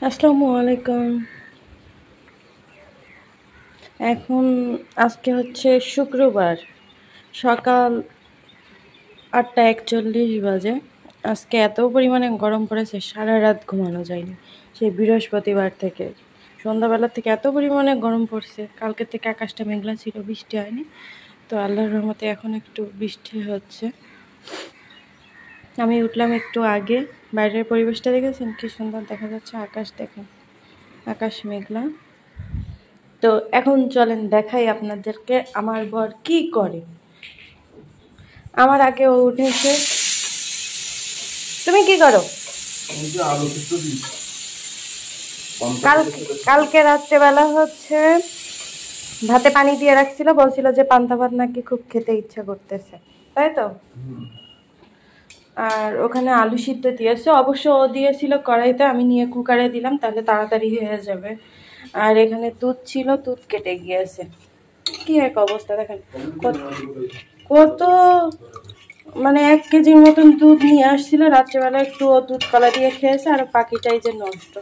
আসসালামু আলাইকুম। এখন আজকে হচ্ছে শুক্রবার, সকাল 8:41 বাজে। আজকে এত পরিমাণে গরম পড়েছে, সারা রাত ঘুমানো যায়নি। সেই বৃহস্পতিবার থেকে সন্ধ্যাবেলা থেকে এত পরিমাণে গরম পড়ছে। কালকে থেকে আকাশটা মেঘলা ছিল, বৃষ্টি হয়নি। তো আল্লাহর রহমতে এখন একটু বৃষ্টি হচ্ছে। আমি উঠলাম একটু আগে। বাইরের পরিবেশটা দেখেছেন কি সুন্দর দেখা যাচ্ছে, আকাশ দেখেন, আকাশ মেঘলা। তো এখন চলেন দেখাই আপনাদেরকে আমার বর কি করে। আমার আগে ও উঠেছে। তুমি কি করো? কালকে রাত্রেবেলা হচ্ছে ভাতে পানি দিয়ে রাখছিল, বলছিল যে পান্তা ভাত নাকি খুব খেতে ইচ্ছা করতেছে, তাই তো। আর ওখানে আলু সিদ্ধ দিয়েছে, অবশ্য ও দিয়েছিল কড়াইতে, আমি নিয়ে কুকারে দিলাম, তাহলে তাড়াতাড়ি হয়ে যাবে। আর এখানে দুধ ছিল, দুধ কেটে গিয়েছে। কি এক অবস্থা দেখেন, কত মানে 1 কেজির মতন দুধ নিয়ে আসছিল। রাত্রেবেলা একটু ও দুধ কলা দিয়ে খেয়েছে, আর বাকিটাই যে নষ্ট।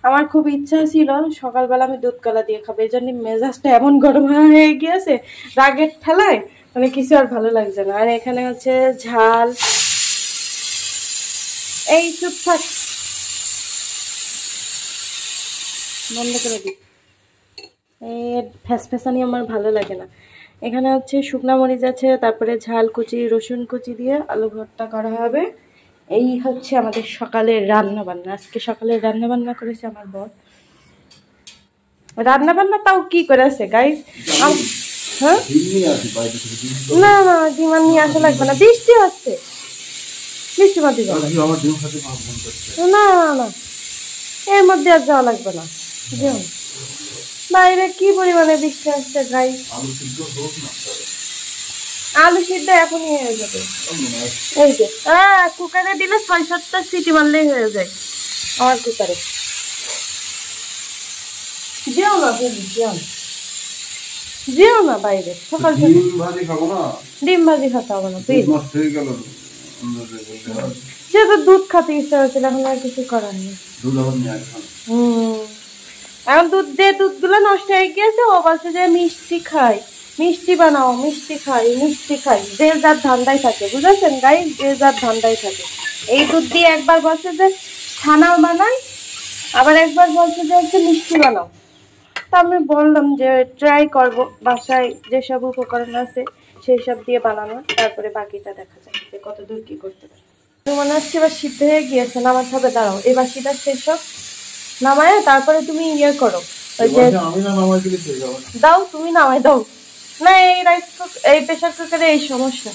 আমার খুব ইচ্ছা ছিল সকালবেলা আমি দুধ কলা দিয়ে খাবো, এই জন্য মেজাজটা এমন গরম হয়ে গিয়েছে রাগের ঠেলায়, মানে কিছু আর ভালো লাগছে না। আর এখানে হচ্ছে ঝাল, এই চুপ থাক, বন্ধ করে দিই। এই ফ্যাস ফ্যাসানি আমার ভালো লাগে না। এখানে হচ্ছে শুকনা মরিচ আছে, তারপরে ঝাল কুচি, রসুন কুচি দিয়ে আলু ভর্তা করা হবে। এই হচ্ছে আমাদের সকালের রান্না বান্না। আজকে সকালের রান্না বান্না করেছে আমার বর। রান্না বান্না তাও কি করেছে গাইস? হ্যাঁ, না না, ডিমান্ড নিয়ে আসা লাগবে না, বৃষ্টি হচ্ছে, বৃষ্টি মাতি যাবে। না না না, এর মধ্যে আর যাওয়া লাগবে না। যেমন বাইরে কি পরিমাণে বৃষ্টি আসছে গাইস। আলু সিদ্ধ এখনই হয়ে যাবে। এই যে কুকারে দিলে 6-7টা সিটি মারলেই হয়ে যায় আমার কুকারে। যেও না তুমি, যেও না বাইরে, সকাল ডিম ভাজি খাবো না, ডিম ভাজি খেতে হবে না প্লিজ। সে তো দুধ খেতে ইচ্ছা হয়েছিল, এখন আর কিছু করার নেই। এখন দুধ দিয়ে দুধগুলো নষ্ট হয়ে গিয়েছে, ও বলছে যে মিষ্টি খাই, মিষ্টি বানাও, মিষ্টি খাই, মিষ্টি খাই। যে যার ধান্দায় থাকে, বুঝেছেন গাই, যে যার ধান্দায় থাকে। এই দুধ দিয়ে একবার বলছে যে ছানা বানাই, আবার একবার বলছে যে হচ্ছে মিষ্টি বানাও। তো আমি বললাম যে ট্রাই করব, বাসায় যেসব উপকরণ আছে সেই সব দিয়ে বানানো, তারপরে বাকিটা দেখা যায় যে কত দূর কি করতে পারে। মনে হচ্ছে এবার সিদ্ধ হয়ে গিয়েছে, নামাতে হবে। দাঁড়াও, এবার সিদ্ধ শেষ হোক, নামায় তারপরে তুমি ইয়ে করো, ওই যে দাও, তুমি নামাই দাও। না, এই রাইস এই প্রেশার কুকারে এই সমস্যা।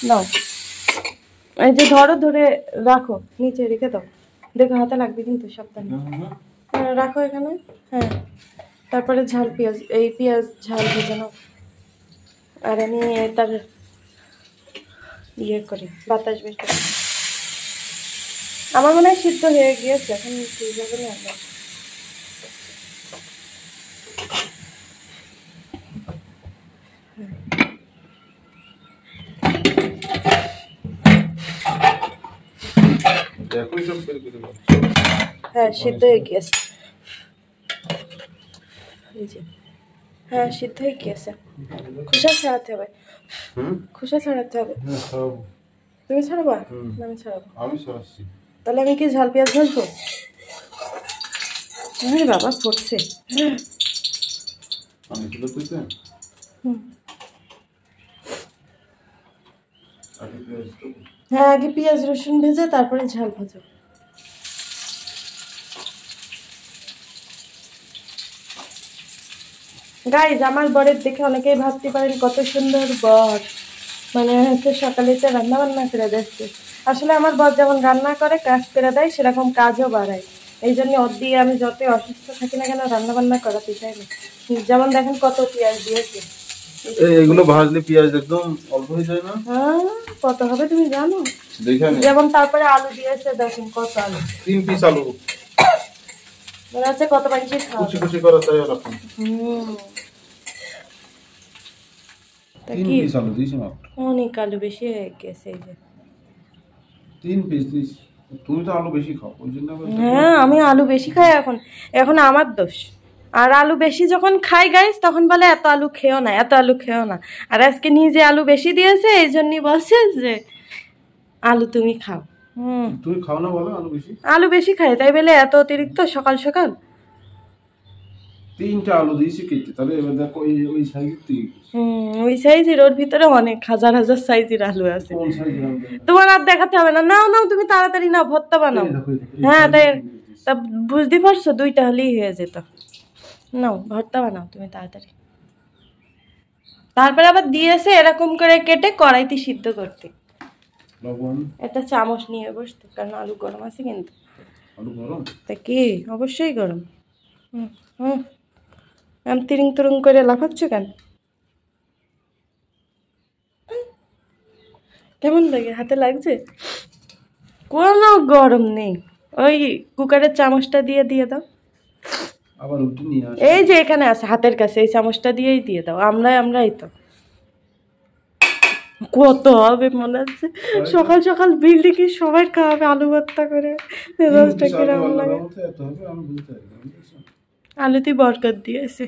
দাও, এই যে ধরো, ধরে রাখো, নিচে রেখে দাও, দেখো হাতে লাগবে কিন্তু, সাবধানে। রাখো এখানে। হ্যাঁ, তারপরে ঝাল পেঁয়াজ, এই পেঁয়াজ ঝাল ভেজে নাও। আর আমি তার ইয়ে করি, বাতাস বের করি। আমার মনে হয় সিদ্ধ হয়ে গিয়েছে, এখন ঠিক হবে না। হ্যাঁ, সিদ্ধ হয়ে গিয়েছে। এই যে, হ্যাঁ সিদ্ধ হয়ে গিয়েছে। খোসা ছাড়াতে হবে, খোসা ছাড়াতে হবে। তুমি ছাড়াবা? আমি ছাড়াবো। আমি ছাড়াচ্ছি। তাহলে আমি কি ঝাল পেঁয়াজ ভাজবো? আরে বাবা, পড়ছে। হ্যাঁ, আগে পেঁয়াজ রসুন ভেজে তারপরে ঝাল ভাজো। গাইজ, আমার বরের দেখে অনেকেই ভাবতে পারেন কত সুন্দর বর, মানে হচ্ছে সকালে তো রান্না বান্না করে দিচ্ছে। আসলে আমার বর যেমন রান্না করে, কাজ করে দেয়, সেরকম কাজও বাড়ায়। এই জন্য ওর দিয়ে আমি যতই অসুস্থ থাকি না কেন রান্না বান্না করাতে চাই না। যেমন দেখেন কত পেঁয়াজ দিয়েছে। এগুলো ভাজলে পেঁয়াজ একদম অল্প হয়ে যায় না? হ্যাঁ, কত হবে তুমি জানো? যেমন তারপরে আলু দিয়েছে, দেখেন কত আলু, 3 পিস আলু। মনে হচ্ছে কত মানুষের খাওয়া। কুচি কুচি করা তাই আলু। 3 পিস আলু দিয়েছি মাত্র, অনেক আলু বেশি হয়ে গেছে। এই যে 3 পিস দিয়েছি, তুমি তো আলু বেশি খাও ওই জন্য হ্যাঁ আমি আলু বেশি খাই এখন, এখন আমার দোষ। আর আলু বেশি যখন খাই গাইস তখন বলে এত আলু খেও না, এত আলু খেও না। আর আজকে নিজে আলু বেশি দিয়েছে এই জন্যই বলছে যে আলু তুমি খাও। তুমি খাও না বলো আলু বেশি? আলু বেশি খাই তাই বলে এত অতিরিক্ত সকাল সকাল। 3টা আলু দিয়েছি কেটে, তাহলে এবার দেখো ওই সাইজের 3। ওই সাইজের, ওর ভিতরে অনেক হাজার হাজার সাইজের আলু আছে। কোন সাইজের আলু? তোমার আর দেখাতে হবে না, নাও নাও তুমি তাড়াতাড়ি নাও, ভর্তা বানাও। হ্যাঁ তাই, তা বুঝতে পারছো 2টা হলেই হয়ে যেত। নাও ভর্তা বানাও তুমি তাড়াতাড়ি। তারপরে আবার দিয়েছে এরকম করে কেটে কড়াইতে সিদ্ধ করতে। লবণ একটা চামচ নিয়ে বসতে, কারণ আলু গরম আছে কিন্তু। আলু গরম? তা কি অবশ্যই গরম। আমি তিরিং তুরুং করে লাফাচ্ছ কেন? কেমন লাগে, হাতে লাগছে? কোনো গরম নেই। ওই কুকারের চামচটা দিয়ে দিয়ে দাও। আবার উঠে নিয়ে আসো। এই যে এখানে আছে হাতের কাছে, এই চামচটা দিয়েই দিয়ে দাও। আমরাই তো কত হবে মনে হচ্ছে। সকাল সকাল বিল্ডিং এ সবাই খাওয়াবে আলু ভর্তা করে। মেজাজটা কিরকম লাগে। আলুতে বরকত দিয়েছে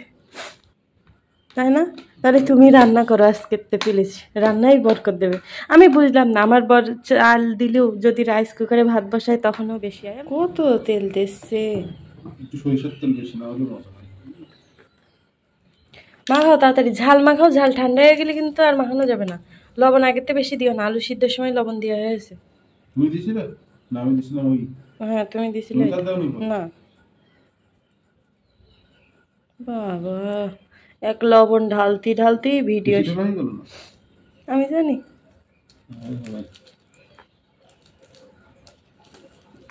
তাই না? তাহলে তুমি রান্না করো আজকে, প্লিজ রান্নাই বরকত দেবে। আমি বুঝলাম না, আমার বর চাল দিলেও যদি রাইস কুকারে ভাত বসায় তখনও বেশি হয়। কত তেল দিচ্ছে। একটু সরিষার তেল বেশি না হলে মজা হয়। মাখাও তাড়াতাড়ি, ঝাল মাখাও, ঝাল ঠান্ডা হয়ে গেলে কিন্তু আর মাখানো যাবে না। লবণ আগেতে বেশি দিও না, আলু সিদ্ধের সময় লবণ দেওয়া হয়েছে। তুমি দিছিলে না? আমি দিছিলাম ওই। হ্যাঁ তুমি দিছিলে না। বাবা এক লবণ ঢালতি ঢালতি ভিডিও। আমি জানি,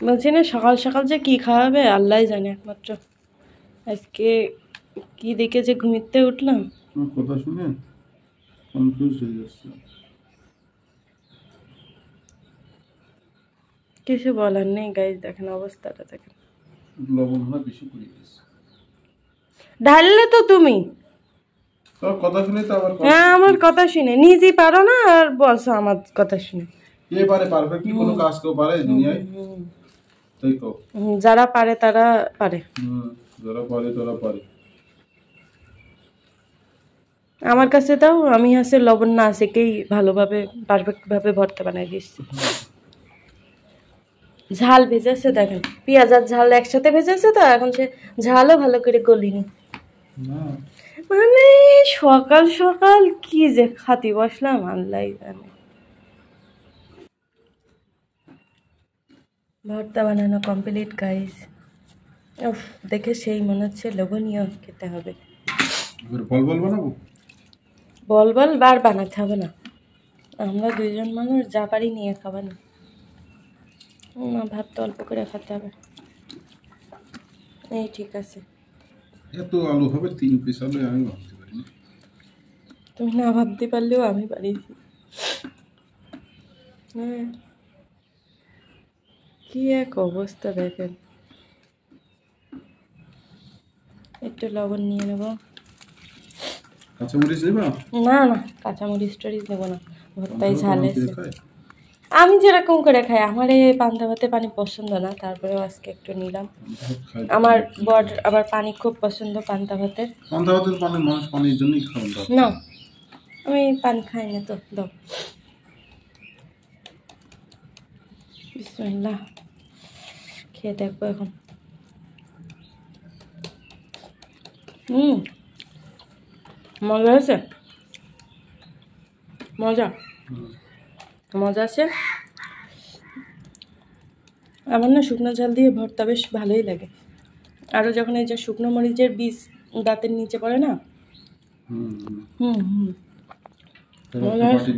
বলছি না সকাল সকাল যে কি খাওয়াবে আল্লাহ জানে একমাত্র। আজকে কি দেখে যে ঘুমিতে উঠলাম। কথা শুনে কনফিউজ হয়ে যাচ্ছে। কিছু বলার নেই গাইস, দেখেন অবস্থাটা দেখেন। লবণ না বেশি পড়ে গেছে। ঢাললে তো তুমি। তোর কথা শুনে তো আবার। হ্যাঁ আমার কথা শুনে নিজেই পারো না আর বলছো আমার কথা শুনে। কে পারে পারফেক্টলি কোনো কাজ কেউ পারে দুনিয়ায়? তাই তো। যারা পারে তারা পারে। যারা পারে তারা পারে। আমার কাছে তাও আমি আছে লবণ না আছে কেই ভালোভাবে পারফেক্ট ভাবে ভর্তা বানাই দিচ্ছি। ঝাল ভেজেছে দেখেন, পেঁয়াজ আর ঝাল একসাথে ভেজেছে তো এখন সে ঝালও ভালো করে গলিনি। মানে সকাল সকাল কি যে খাতি বসলাম আল্লাহ জানে। ভর্তা বানানো কমপ্লিট গাইস। উফ দেখে সেই মনে হচ্ছে লোভনীয়, খেতে হবে। বল বল বানাবো? বল বল বার বানাতে হবে না, আমরা 2জন মানুষ যা পারি নিয়ে খাবা না। ভাত তো অল্প করে খেতে হবে। এই ঠিক আছে। এত আলু হবে 3 পিস আলু আমি ভাবতে পারিনি। তুমি না ভাবতে পারলেও আমি পারি। হ্যাঁ কি এক অবস্থা দেখেন। একটু লবণ নিয়ে নেব। কাঁচামরিচ নেবা? না না কাঁচামরিচ টরিচ নেবো না, ভর্তাই ঝাল আছে। আমি যেরকম করে খাই, আমার এই পান্তা ভাতে পানি পছন্দ না, তারপরেও আজকে একটু নিলাম। আমার বর আবার পানি খুব পছন্দ পান্তা ভাতের। পান্তা ভাতের পানি মানুষ পানির জন্যই খাওয়া দাও না আমি পানি খাই না তো। দাও বিসমিল্লাহ, খেয়ে দেখবো এখন। মজা হয়েছে, মজা মজা আছে। আমার না শুকনো ঝাল দিয়ে ভর্তা বেশ ভালোই লাগে। আরও যখন এই যে শুকনো মরিচের বীজ দাঁতের নিচে পড়ে না। মজা আছে।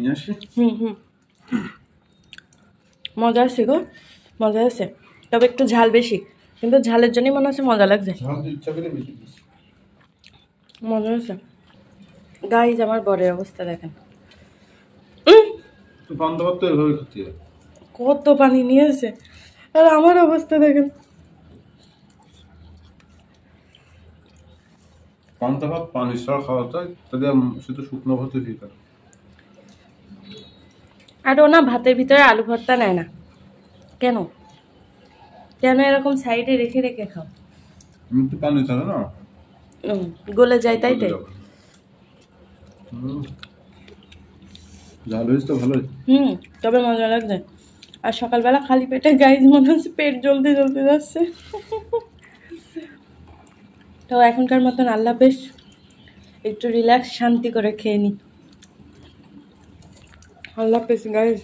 মজা আছে গো, মজা আছে, তবে একটু ঝাল বেশি, কিন্তু ঝালের জন্যই মনে হচ্ছে মজা লাগছে। মজা হয়েছে গাইজ। আমার বরের অবস্থা দেখেন, কত পানি নিয়েছে, আর আমার অবস্থা দেখেন। পান্তা ভাত পানি ছাড়া খাওয়া যায়, তাহলে শুধু শুকনো ভাতে দিতে পারে। আর ও না ভাতের ভিতরে আলু ভর্তা নেয় না কেন? কেন এরকম সাইডে রেখে রেখে খাও? আমি তো পানি ছাড়া না গলে যায় তাই তাই। ঝাল হয়েছে তো ভালোই। তবে মজা লাগছে। আর সকালবেলা খালি পেটে গাইজ মনে হচ্ছে পেট জ্বলতে জ্বলতে যাচ্ছে। তো এখনকার মতন আল্লাহ হাফেজ, একটু রিল্যাক্স শান্তি করে খেয়ে নি। আল্লাহ হাফেজ গাইজ।